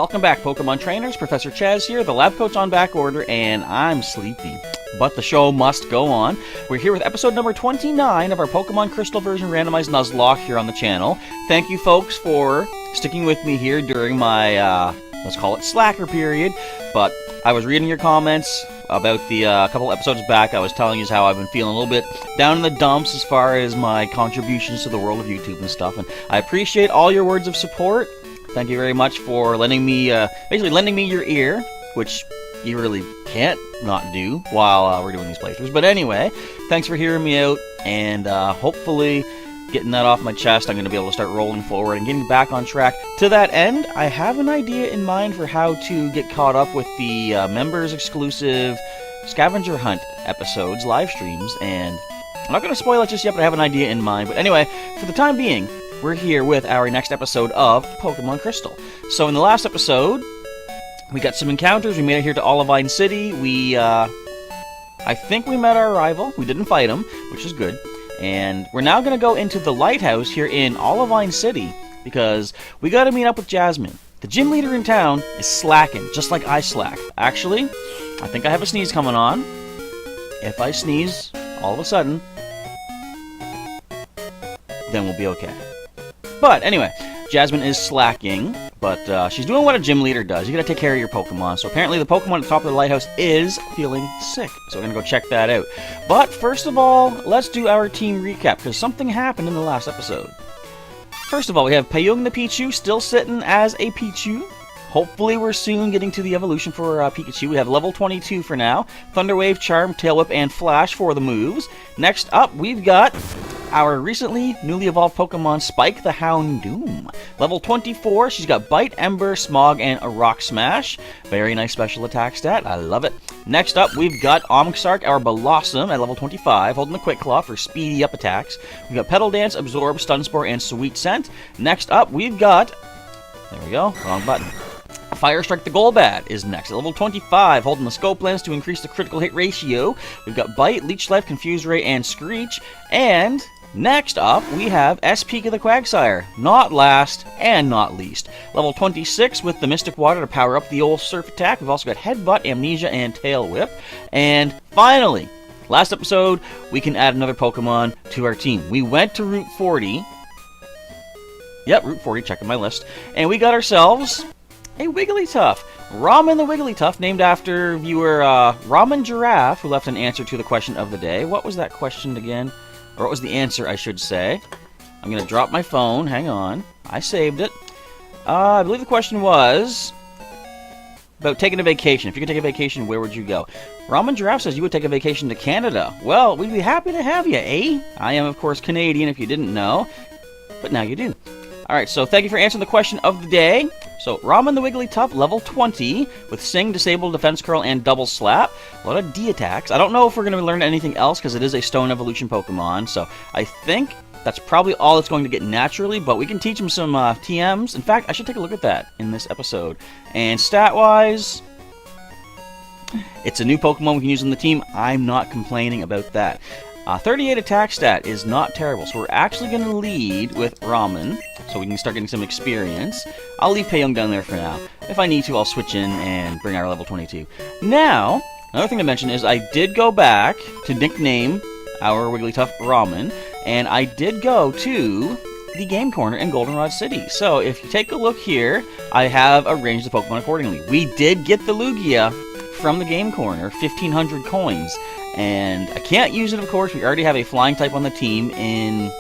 Welcome back, Pokemon Trainers. Professor Chaz here, the lab coat's on back order, and I'm sleepy. But the show must go on. We're here with episode number 29 of our Pokemon Crystal version randomized Nuzlocke here on the channel. Thank you, folks, for sticking with me here during my, let's call it slacker period. But I was reading your comments about the couple episodes back. I was telling you how I've been feeling a little bit down in the dumps as far as my contributions to the world of YouTube and stuff. And I appreciate all your words of support. Thank you very much for lending me, basically lending me your ear, which you really can't not do while we're doing these playthroughs. But anyway, thanks for hearing me out, and hopefully getting that off my chest, I'm going to be able to start rolling forward and getting back on track. To that end, I have an idea in mind for how to get caught up with the members-exclusive scavenger hunt episodes, live streams, and I'm not going to spoil it just yet, but I have an idea in mind. But anyway, for the time being, we're here with our next episode of Pokemon Crystal. So in the last episode, we got some encounters. We made it here to Olivine City. I think we met our rival. We didn't fight him, which is good. And we're now going to go into the lighthouse here in Olivine City because we got to meet up with Jasmine. The gym leader in town is slacking, just like I slack. Actually, I think I have a sneeze coming on. If I sneeze, all of a sudden, then we'll be okay. But anyway, Jasmine is slacking, but she's doing what a gym leader does. You gotta take care of your Pokemon. So apparently the Pokemon at the top of the lighthouse is feeling sick. So we're gonna go check that out. But first of all, let's do our team recap, because something happened in the last episode. First of all, we have Payung the Pichu still sitting as a Pichu. Hopefully we're soon getting to the evolution for Pikachu. We have level 22 for now. Thunder Wave, Charm, Tail Whip, and Flash for the moves. Next up, we've got our recently newly evolved Pokemon, Spike the Houndoom. Level 24, she's got Bite, Ember, Smog, and a Rock Smash. Very nice special attack stat, I love it. Next up, we've got Omxark, our Blossom, at level 25, holding the Quick Claw for speedy up attacks. We've got Petal Dance, Absorb, Stun Spore, and Sweet Scent. Next up, we've got, there we go, wrong button. Fire Strike the Golbat is next at level 25, holding the Scope Lens to increase the critical hit ratio. We've got Bite, Leech Life, Confuse Ray, and Screech. And next up, we have S-Pika the Quagsire. Not last and not least. Level 26 with the Mystic Water to power up the old Surf Attack. We've also got Headbutt, Amnesia, and Tail Whip. And finally, last episode, we can add another Pokemon to our team. We went to Route 40. Yep, Route 40, checking my list. And we got ourselves a Wigglytuff. Ramen the Wigglytuff, named after viewer Ramen Giraffe, who left an answer to the question of the day. What was that question again? Or what was the answer, I should say? I'm going to drop my phone. Hang on. I saved it. I believe the question was about taking a vacation. If you could take a vacation, where would you go? Ramen Giraffe says you would take a vacation to Canada. Well, we'd be happy to have you, eh? I am, of course, Canadian, if you didn't know. But now you do. Alright, so thank you for answering the question of the day. So, Ramen the Wigglytuff, level 20, with Sing, Disable, Defense Curl, and Double Slap. A lot of D attacks. I don't know if we're going to learn anything else, because it is a Stone Evolution Pokemon, so I think that's probably all it's going to get naturally, but we can teach him some TMs. In fact, I should take a look at that in this episode. And stat-wise, it's a new Pokemon we can use on the team. I'm not complaining about that. 38 attack stat is not terrible, so we're actually going to lead with Ramen, so we can start getting some experience. I'll leave Payung down there for now. If I need to, I'll switch in and bring our level 22. Now, another thing to mention is I did go back to nickname our Wigglytuff Ramen, and I did go to the Game Corner in Goldenrod City. So, if you take a look here, I have arranged the Pokemon accordingly. We did get the Lugia from the Game Corner, 1,500 coins. And I can't use it, of course. We already have a flying type on the team in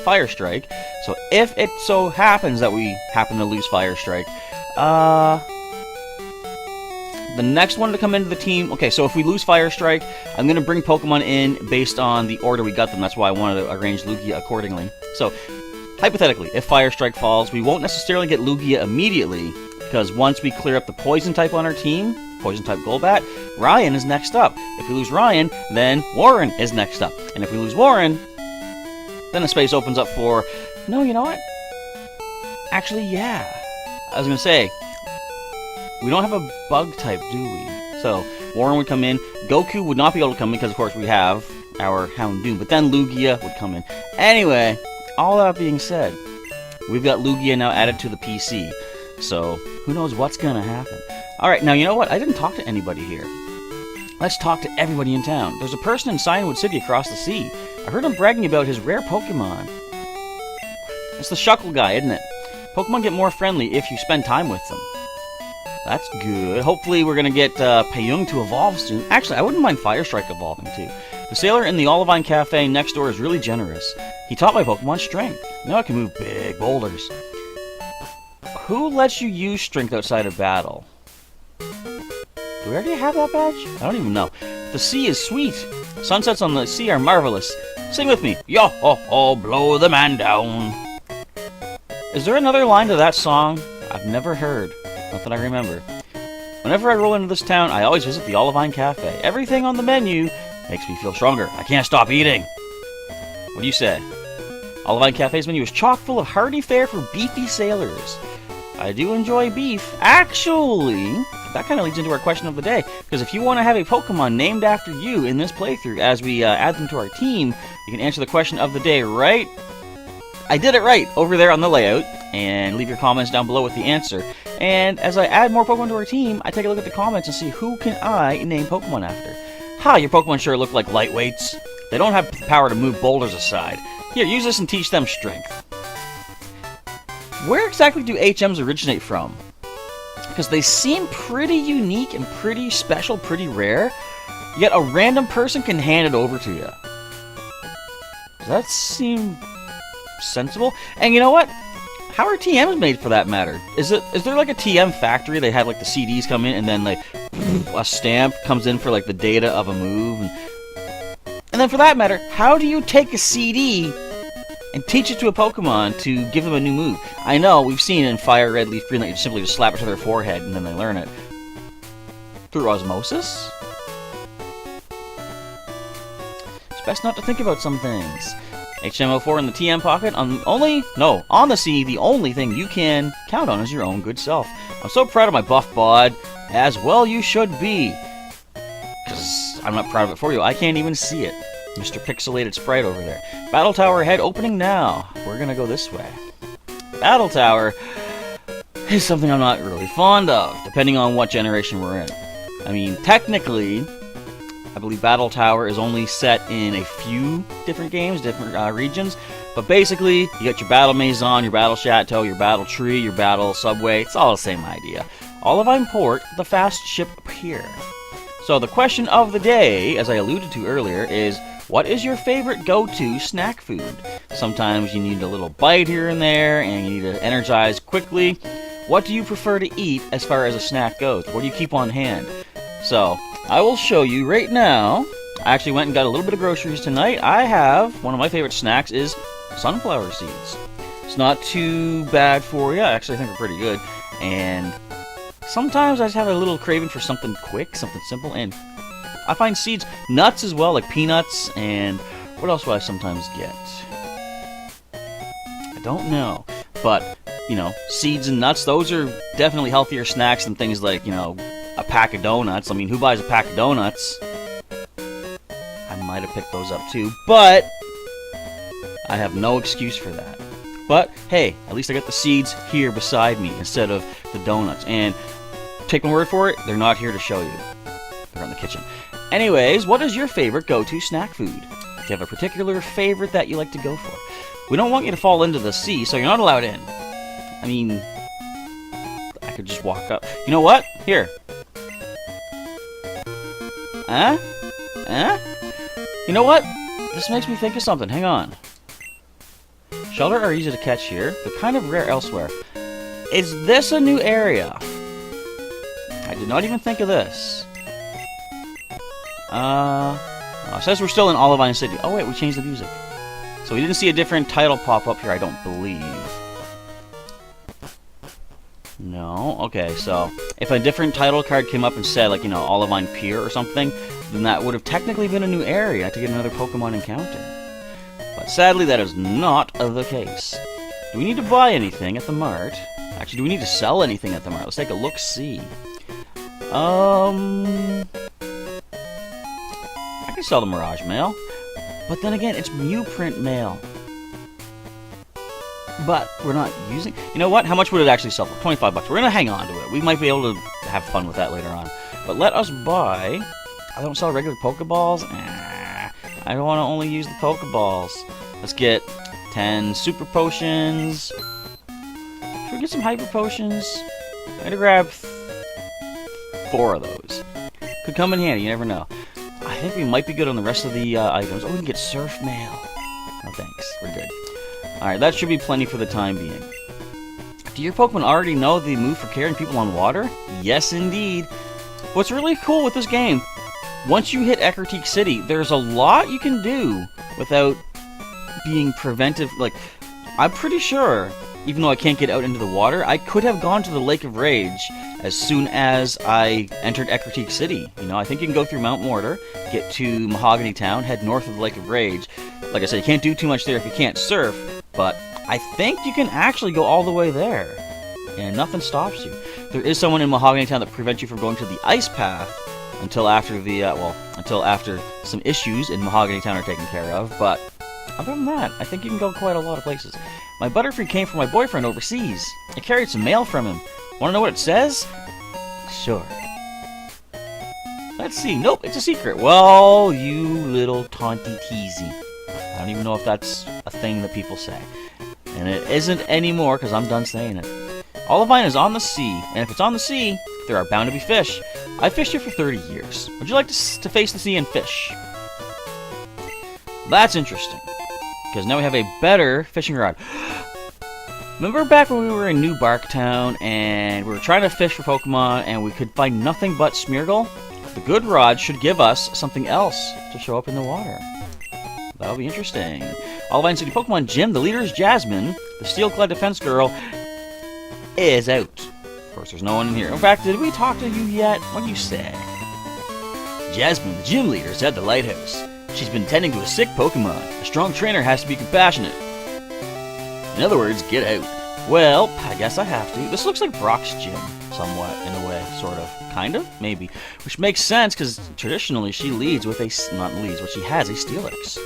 Fire Strike. So if it so happens that we happen to lose Fire Strike, the next one to come into the team... Okay, so if we lose Fire Strike, I'm going to bring Pokemon in based on the order we got them. That's why I wanted to arrange Lugia accordingly. So, hypothetically, if Fire Strike falls, we won't necessarily get Lugia immediately, because once we clear up the Poison type on our team, Poison-type Golbat, Ryan is next up. If we lose Ryan, then Warren is next up. And if we lose Warren, then a space opens up for... No, you know what? Actually, yeah. I was going to say, we don't have a bug type, do we? So, Warren would come in. Goku would not be able to come in because, of course, we have our Houndoom. But then Lugia would come in. Anyway, all that being said, we've got Lugia now added to the PC. So, who knows what's gonna happen. Alright, now you know what? I didn't talk to anybody here. Let's talk to everybody in town. There's a person in Cyanwood City across the sea. I heard him bragging about his rare Pokemon. It's the Shuckle guy, isn't it? Pokemon get more friendly if you spend time with them. That's good. Hopefully we're going to get Payung to evolve soon. Actually, I wouldn't mind Fire Strike evolving too. The sailor in the Olivine Cafe next door is really generous. He taught my Pokemon Strength. Now I can move big boulders. Who lets you use Strength outside of battle? Do we already have that badge? I don't even know. The sea is sweet. Sunsets on the sea are marvelous. Sing with me. Yo-ho-ho, blow the man down. Is there another line to that song? I've never heard. Not that I remember. Whenever I roll into this town, I always visit the Olivine Cafe. Everything on the menu makes me feel stronger. I can't stop eating. What do you say? Olivine Cafe's menu is chock full of hearty fare for beefy sailors. I do enjoy beef. Actually, that kind of leads into our question of the day. Because if you want to have a Pokemon named after you in this playthrough, as we add them to our team, you can answer the question of the day right. I did it right over there on the layout. And leave your comments down below with the answer. And as I add more Pokemon to our team, I take a look at the comments and see who can I name Pokemon after. Ha, your Pokemon sure look like lightweights. They don't have the power to move boulders aside. Here, use this and teach them strength. Where exactly do HMs originate from? Because they seem pretty unique and pretty special, pretty rare, yet a random person can hand it over to you. Does that seem sensible? And you know what? How are TMs made for that matter? Is there like a TM factory? They have like the CDs come in and then like a stamp comes in for like the data of a move. And then for that matter, how do you take a CD and teach it to a Pokemon to give them a new move? I know, we've seen in Fire, Red, Leaf, Green that you simply just slap it to their forehead and then they learn it. Through osmosis? It's best not to think about some things. HM04 in the TM pocket. On the sea, the only thing you can count on is your own good self. I'm so proud of my buff bod, as well you should be. Because I'm not proud of it for you. I can't even see it. Mr. Pixelated Sprite over there. Battle Tower ahead, opening now. We're going to go this way. Battle Tower is something I'm not really fond of, depending on what generation we're in. I mean, technically, I believe Battle Tower is only set in a few different games, different regions. But basically, you got your Battle Maison, your Battle Chateau, your Battle Tree, your Battle Subway. It's all the same idea. Olivine Port, the fast ship pier. So the question of the day, as I alluded to earlier, is what is your favorite go-to snack food? Sometimes you need a little bite here and there, and you need to energize quickly. What do you prefer to eat as far as a snack goes? What do you keep on hand? So, I will show you right now. I actually went and got a little bit of groceries tonight. I have, one of my favorite snacks is sunflower seeds. It's not too bad for you. Actually, I think they're pretty good. And sometimes I just have a little craving for something quick, something simple. And I find seeds, nuts as well, like peanuts. And what else do I sometimes get? I don't know. But, you know, seeds and nuts, those are definitely healthier snacks than things like, you know, a pack of donuts. I mean, who buys a pack of donuts? I might have picked those up too, but I have no excuse for that. But hey, at least I got the seeds here beside me instead of the donuts. And take my word for it, they're not here to show you. They're in the kitchen. Anyways, what is your favorite go-to snack food? Do you have a particular favorite that you like to go for? We don't want you to fall into the sea, so you're not allowed in. I mean, I could just walk up. You know what? Here. Huh? Huh? You know what? This makes me think of something. Hang on. Shelter are easy to catch here. They're kind of rare elsewhere. Is this a new area? I did not even think of this. It says we're still in Olivine City. Oh wait, we changed the music. So we didn't see a different title pop up here, I don't believe. No? Okay, so if a different title card came up and said, like, you know, Olivine Pier or something, then that would have technically been a new area to get another Pokemon encounter. But sadly, that is not the case. Do we need to buy anything at the mart? Actually, do we need to sell anything at the mart? Let's take a look-see. I can sell the Mirage Mail. But then again, it's Mew print mail. but we're not using... You know what? How much would it actually sell for? 25 bucks. We're going to hang on to it. We might be able to have fun with that later on. But let us buy... I don't sell regular Pokeballs. I don't want to only use the Pokeballs. Let's get 10 Super Potions. Should we get some Hyper Potions? I'm going to grab 4 of those. Could come in handy, you never know. I think we might be good on the rest of the items. Oh, we can get Surf Mail. No thanks, we're good. Alright, that should be plenty for the time being. Do your Pokemon already know the move for carrying people on water? Yes, indeed. What's really cool with this game, once you hit Ecruteak City, there's a lot you can do without being preventive. Like, I'm pretty sure, even though I can't get out into the water, I could have gone to the Lake of Rage as soon as I entered Ecruteak City. You know, I think you can go through Mount Mortar, get to Mahogany Town, head north of the Lake of Rage. Like I said, you can't do too much there if you can't surf, but I think you can actually go all the way there, and nothing stops you. There is someone in Mahogany Town that prevents you from going to the Ice Path until after the, until after some issues in Mahogany Town are taken care of, but other than that, I think you can go quite a lot of places. My Butterfree came from my boyfriend overseas. I carried some mail from him. Want to know what it says? Sure. Let's see. Nope, it's a secret. Well, you little taunty teasy. I don't even know if that's a thing that people say. And it isn't anymore, because I'm done saying it. Olivine is on the sea, and if it's on the sea, there are bound to be fish. I fished here for 30 years. Would you like to face the sea and fish? That's interesting, because now we have a better fishing rod. Remember back when we were in New Barktown, and we were trying to fish for Pokemon, and we could find nothing but Smeargle? The good rod should give us something else to show up in the water. That'll be interesting. Olivine City Pokemon Gym, the leader is Jasmine. The steel-clad defense girl is out. Of course, there's no one in here. In fact, did we talk to you yet? What do you say? Jasmine, the gym leader, is at the lighthouse. She's been tending to a sick Pokemon. A strong trainer has to be compassionate. In other words, get out. Well, I guess I have to. This looks like Brock's gym, somewhat, in a way, sort of. Kind of? Maybe. Which makes sense, because traditionally she leads with a... Not leads, but she has a Steelix.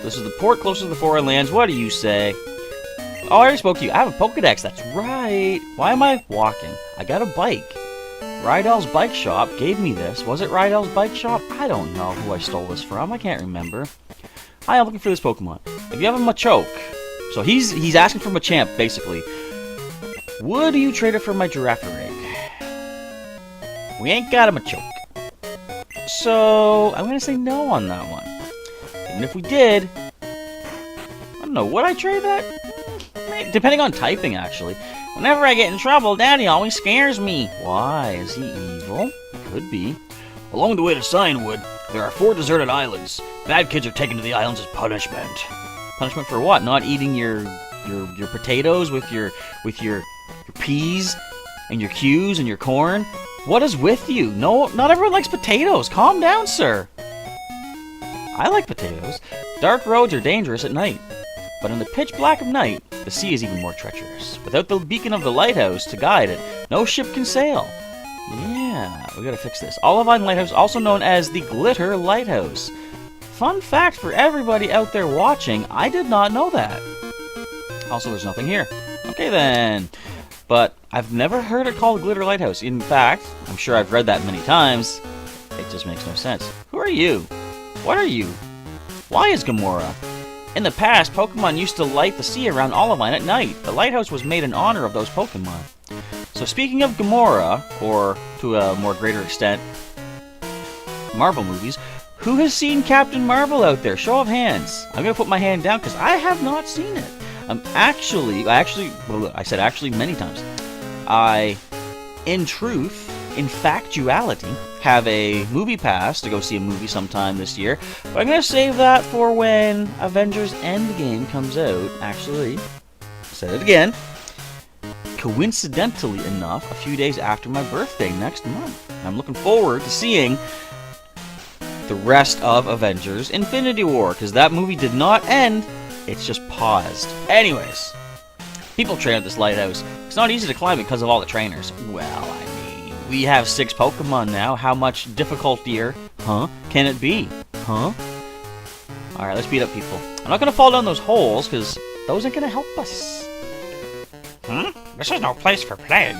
This is the port closest to the foreign lands. What do you say? Oh, I already spoke to you. I have a Pokedex. That's right. Why am I walking? I got a bike. Rydell's Bike Shop gave me this. Was it Rydell's Bike Shop? I don't know who I stole this from. I can't remember. Hi, I'm looking for this Pokemon. If you have a Machoke... So he's asking for Machamp, basically. Would you trade it for my Girafarig? We ain't got a Machoke. So, I'm going to say no on that one. And if we did... I don't know, would I trade that? Depending on typing, actually. Whenever I get in trouble, Daddy always scares me. Why? Is he evil? Could be. Along the way to Cianwood, there are 4 deserted islands. Bad kids are taken to the islands as punishment. Punishment for what? Not eating your potatoes with your peas and your cues and your corn? What is with you? No, not everyone likes potatoes. Calm down, sir. I like potatoes. Dark roads are dangerous at night. But in the pitch black of night, the sea is even more treacherous. Without the beacon of the lighthouse to guide it, no ship can sail. Yeah, we gotta fix this. Olivine Lighthouse, also known as the Glitter Lighthouse. Fun fact for everybody out there watching, I did not know that. Also, there's nothing here. Okay then. But I've never heard it called Glitter Lighthouse. In fact, I'm sure I've read that many times. It just makes no sense. Who are you? What are you? Why is Gamora? In the past, Pokemon used to light the sea around Olivine at night. The lighthouse was made in honor of those Pokemon. So speaking of Gamora, or to a more greater extent, Marvel movies, who has seen Captain Marvel out there? Show of hands. I'm going to put my hand down because I have not seen it. I said actually many times. I, in truth, in factuality, have a movie pass to go see a movie sometime this year. But I'm going to save that for when Avengers Endgame comes out. Actually, said it again. Coincidentally enough, a few days after my birthday next month. I'm looking forward to seeing the rest of Avengers Infinity War, because that movie did not end, it's just paused. Anyways, people train at this lighthouse. It's not easy to climb it because of all the trainers. Well, I mean, we have 6 Pokemon now. How much difficultier, can it be? Alright, let's beat up people. I'm not going to fall down those holes, because those aren't going to help us. This is no place for playing.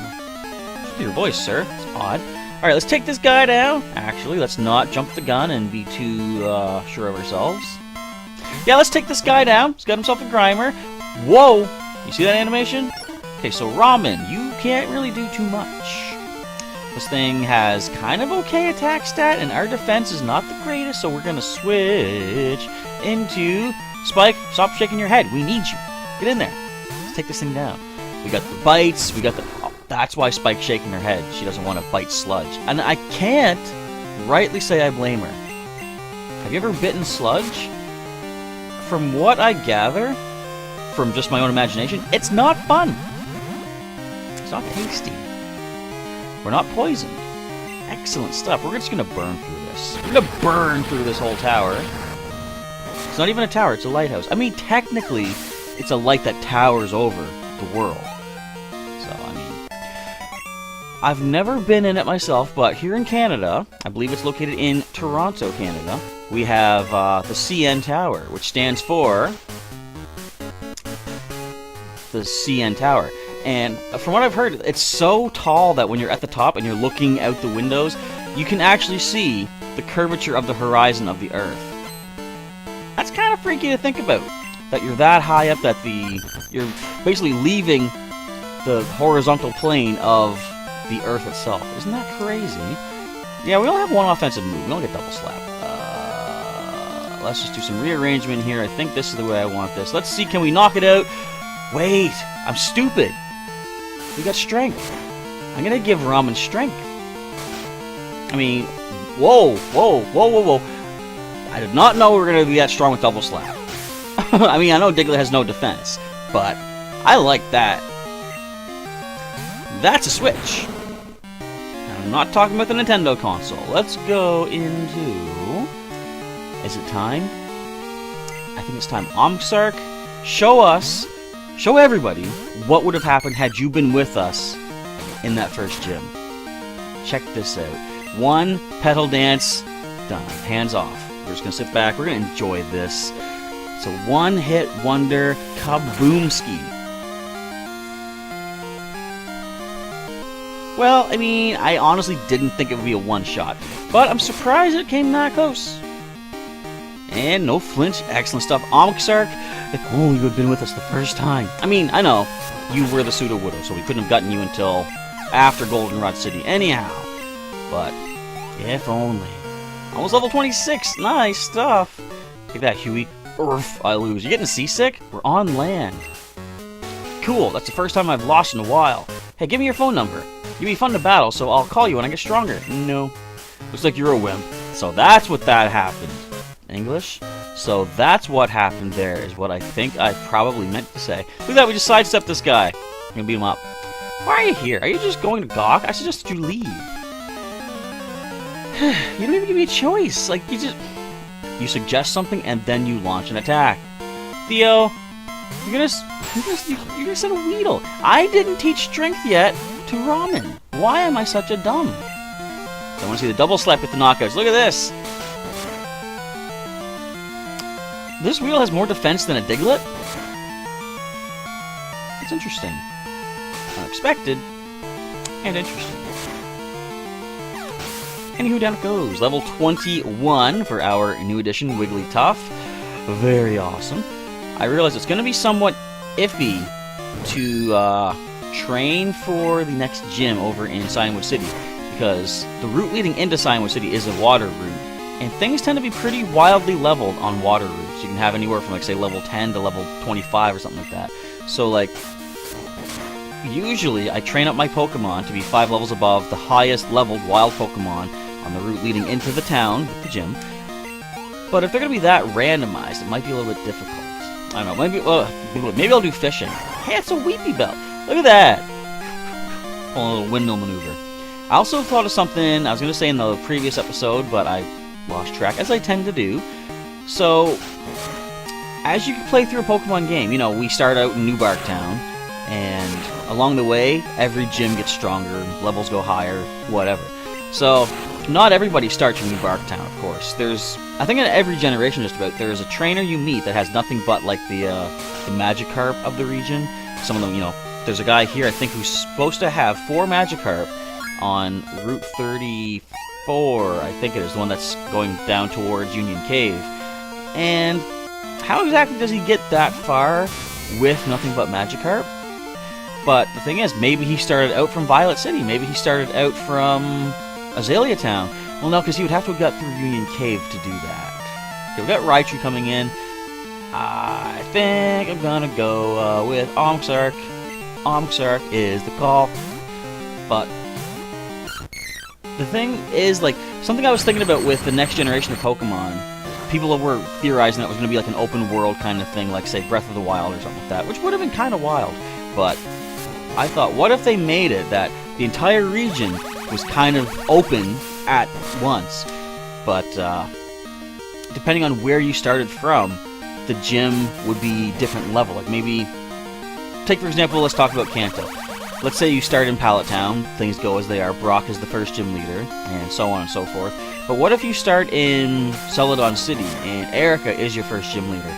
Your voice, sir. It's odd. Alright, let's take this guy down. Actually, let's not jump the gun and be too sure of ourselves. Yeah, let's take this guy down. He's got himself a Grimer. Whoa! You see that animation? Okay, so Ramen, you can't really do too much. This thing has kind of okay attack stat, and our defense is not the greatest, so we're going to switch into Spike. Stop shaking your head. We need you. Get in there. Let's take this thing down. We got the bites. We got the... Oh, that's why Spike's shaking her head. She doesn't want to bite Sludge. And I can't rightly say I blame her. Have you ever bitten Sludge? From what I gather, from just my own imagination, it's not fun. It's not tasty. We're not poisoned. Excellent stuff. We're just going to burn through this. We're going to burn through this whole tower. It's not even a tower, it's a lighthouse. I mean, technically, it's a light that towers over the world. So, I mean, I've never been in it myself, but here in Canada, I believe it's located in Toronto, Canada, we have the CN Tower, which stands for the CN Tower. And from what I've heard, it's so tall that when you're at the top and you're looking out the windows, you can actually see the curvature of the horizon of the Earth. That's kind of freaky to think about. That you're that high up that you're basically leaving the horizontal plane of the Earth itself. Isn't that crazy? Yeah, we only have one offensive move. We don't get double slap. Let's just do some rearrangement here. I think this is the way I want this. Let's see, can we knock it out? Wait, I'm stupid. We got strength. I'm gonna give Ramen strength. I mean, whoa. I did not know we were gonna be that strong with double slap. I mean, I know Diglett has no defense, but I like that. That's a Switch. And I'm not talking about the Nintendo console. Let's go into... Is it time? I think it's time. Omsark, show everybody what would have happened had you been with us in that first gym. Check this out. One petal dance, done. Hands off. We're just gonna sit back. We're gonna enjoy this. It's a one-hit wonder kaboomski. Well, I mean, I honestly didn't think it would be a one-shot, but I'm surprised it came that close. And no flinch, excellent stuff. Omsark, if only you had been with us the first time. I mean, I know, you were the pseudo-widow, so we couldn't have gotten you until after Goldenrod City anyhow. But, if only. Almost level 26, nice stuff. Take that, Huey. Urgh, I lose. You getting seasick? We're on land. Cool, that's the first time I've lost in a while. Hey, give me your phone number. You'd be fun to battle, so I'll call you when I get stronger. No. Looks like you're a wimp. So that's what that happened. English? So that's what happened there, is what I think I probably meant to say. Look at that, we just sidestepped this guy. I'm gonna beat him up. Why are you here? Are you just going to gawk? I suggested you leave. You don't even give me a choice. Like, you suggest something and then you launch an attack. Theo, you're gonna send a Weedle. I didn't teach strength yet to Ramen. Why am I such a dumb? I want to see the double slap with the knockouts. Look at this. This Weedle has more defense than a Diglett? That's interesting. Unexpected. And interesting. Anywho, down it goes. Level 21 for our new edition, Wigglytuff. Very awesome. I realize it's going to be somewhat iffy to train for the next gym over in Cianwood City, because the route leading into Cianwood City is a water route, and things tend to be pretty wildly leveled on water routes. You can have anywhere from, like, say, level 10 to level 25 or something like that. So, like, usually I train up my Pokemon to be 5 levels above the highest leveled wild Pokemon on the route leading into the town, the gym. But if they're going to be that randomized, it might be a little bit difficult. I don't know, maybe I'll do fishing. Hey, it's a Weepy Belt. Look at that. Pulling a little windmill maneuver. I also thought of something I was going to say in the previous episode, but I lost track, as I tend to do. So, as you play through a Pokemon game, you know, we start out in New Bark Town, and along the way, every gym gets stronger, levels go higher, whatever. So, not everybody starts from New Bark Town, of course. There's, I think in every generation just about, there's a trainer you meet that has nothing but, like, the Magikarp of the region. Some of them, you know, there's a guy here, I think, who's supposed to have 4 Magikarp on Route 34, I think it is, the one that's going down towards Union Cave. And how exactly does he get that far with nothing but Magikarp? But the thing is, maybe he started out from Violet City. Maybe he started out from Azalea Town. Well, no, because he would have to have got through Union Cave to do that. Okay, we got Raichu coming in. I think I'm gonna go with Omxark. Omxark is the call. But the thing is, like, something I was thinking about with the next generation of Pokemon, people were theorizing that it was going to be like an open world kind of thing, like, say, Breath of the Wild or something like that, which would have been kind of wild. But I thought, what if they made it that the entire region was kind of open at once? But depending on where you started from, the gym would be different level. Like, maybe, take for example, let's talk about Kanto. Let's say you start in Pallet Town, things go as they are, Brock is the first gym leader, and so on and so forth. But what if you start in Celadon City, and Erica is your first gym leader?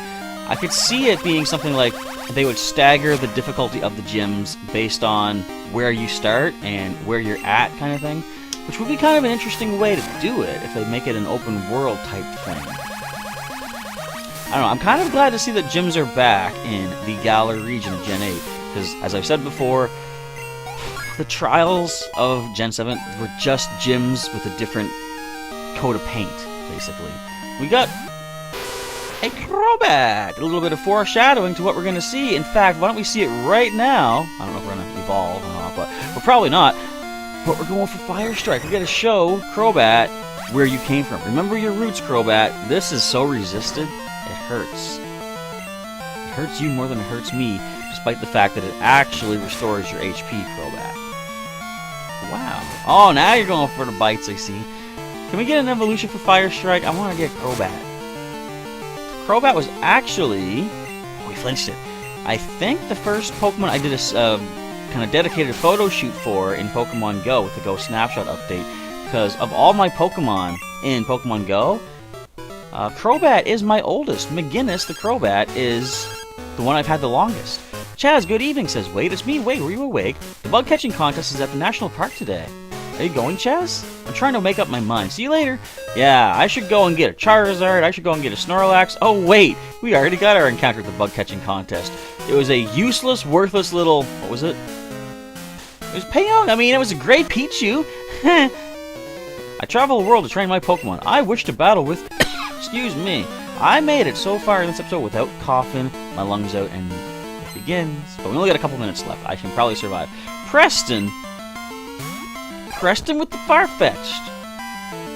I could see it being something like they would stagger the difficulty of the gyms based on where you start and where you're at, kind of thing, which would be kind of an interesting way to do it if they make it an open world type thing. I don't know, I'm kind of glad to see that gyms are back in the Galar region of Gen 8, because as I've said before, the trials of Gen 7 were just gyms with a different coat of paint, basically. We got a Crobat! A little bit of foreshadowing to what we're going to see. In fact, why don't we see it right now? I don't know if we're going to evolve or not, but we're probably not. But we're going for Fire Strike. We got to show Crobat where you came from. Remember your roots, Crobat. This is so resisted, it hurts. It hurts you more than it hurts me, despite the fact that it actually restores your HP, Crobat. Wow. Oh, now you're going for the bites, I see. Can we get an evolution for Fire Strike? I want to get Crobat. Crobat was actually... Oh, we flinched it. I think the first Pokemon I did a kind of dedicated photo shoot for in Pokemon Go with the Go Snapshot update. Because of all my Pokemon in Pokemon Go, Crobat is my oldest. McGinnis, the Crobat, is the one I've had the longest. Chaz, good evening, says Wade. It's me, Wade. Were you awake? The bug catching contest is at the National Park today. Are you going, Chaz? I'm trying to make up my mind. See you later. Yeah, I should go and get a Charizard. I should go and get a Snorlax. Oh, wait. We already got our encounter at the bug catching contest. It was a useless, worthless little... What was it? It was Payong. I mean, it was a great Pichu. I travel the world to train my Pokemon. I wish to battle with... Excuse me. I made it so far in this episode without coughing my lungs out, and it begins. But we only got a couple minutes left. I can probably survive. Preston with the Farfetch'd.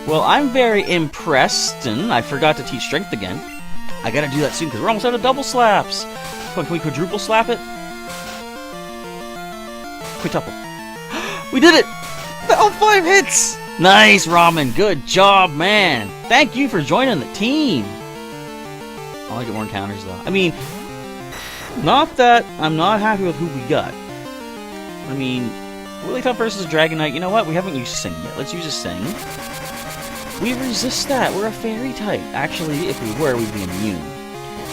Well, I'm very impressed, and I forgot to teach strength again. I gotta do that soon, because we're almost out of double slaps. Come on, can we quadruple slap it? Quintuple. We did it! All 5 hits! Nice, Ramen. Good job, man. Thank you for joining the team. I want to get more encounters, though. I mean, not that I'm not happy with who we got. I mean, Wigglytuff versus Dragonite. You know what? We haven't used Sing yet. Let's use a Sing. We resist that. We're a Fairy type. Actually, if we were, we'd be immune.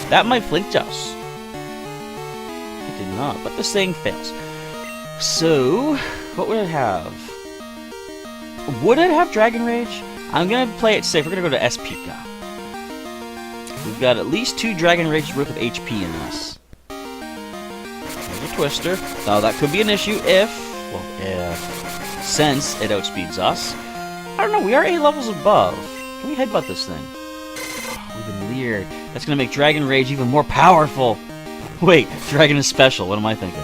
That might flinch us. It did not, but the Sing fails. So, what would it have? Would it have Dragon Rage? I'm going to play it safe. We're going to go to Espika. We've got at least 2 Dragon Rage worth of HP in us. There's a Twister. Now, that could be an issue if... Well, since it outspeeds us. I don't know, we are 8 levels above. Can we headbutt this thing? Oh, we've been weird. That's going to make Dragon Rage even more powerful. Wait, Dragon is special. What am I thinking?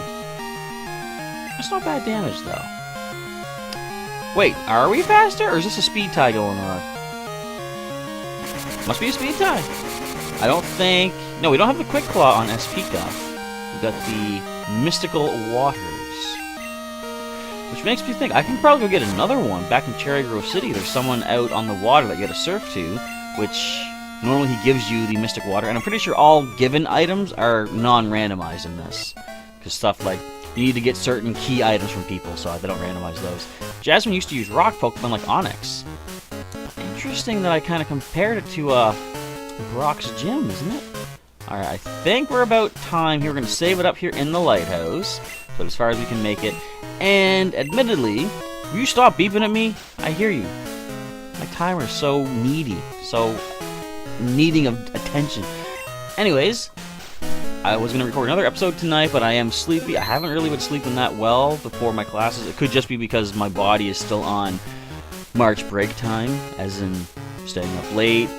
That's not bad damage, though. Wait, are we faster, or is this a speed tie going on? Must be a speed tie. I don't think... No, we don't have the Quick Claw on Espika. We've got the Mystical Waters. Which makes me think, I can probably go get another one. Back in Cherry Grove City, there's someone out on the water that you gotta surf to, which normally he gives you the Mystic Water. And I'm pretty sure all given items are non-randomized in this. Because stuff like, you need to get certain key items from people, so they don't randomize those. Jasmine used to use rock Pokemon like Onix. Interesting that I kind of compared it to Brock's gym, isn't it? Alright, I think we're about time here. We're going to save it up here in the lighthouse. but as far as we can make it. And admittedly, will you stop beeping at me? I hear you. My timer's so needy, so needing of attention. Anyways, I was going to record another episode tonight, but I am sleepy. I haven't really been sleeping that well before my classes. It could just be because my body is still on March break time, as in staying up late.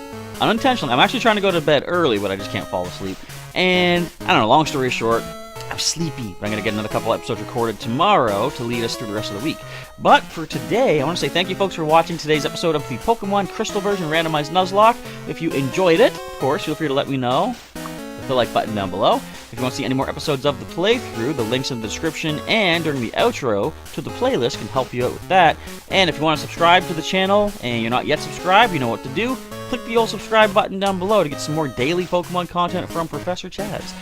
Unintentionally. I'm actually trying to go to bed early, but I just can't fall asleep. And, I don't know, long story short, I'm sleepy, but I'm going to get another couple episodes recorded tomorrow to lead us through the rest of the week. But for today, I want to say thank you folks for watching today's episode of the Pokémon Crystal version Randomized Nuzlocke. If you enjoyed it, of course, feel free to let me know with the like button down below. If you want to see any more episodes of the playthrough, the links in the description and during the outro to the playlist can help you out with that. And if you want to subscribe to the channel and you're not yet subscribed, you know what to do. Click the old subscribe button down below to get some more daily Pokemon content from Professor Chaz.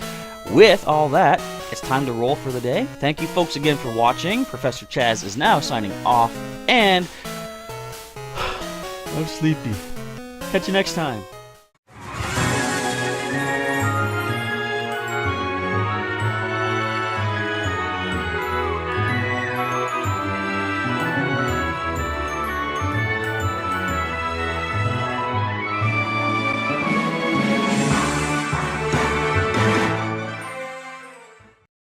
With all that, it's time to roll for the day. Thank you folks again for watching. Professor Chaz is now signing off, and I'm sleepy. Catch you next time.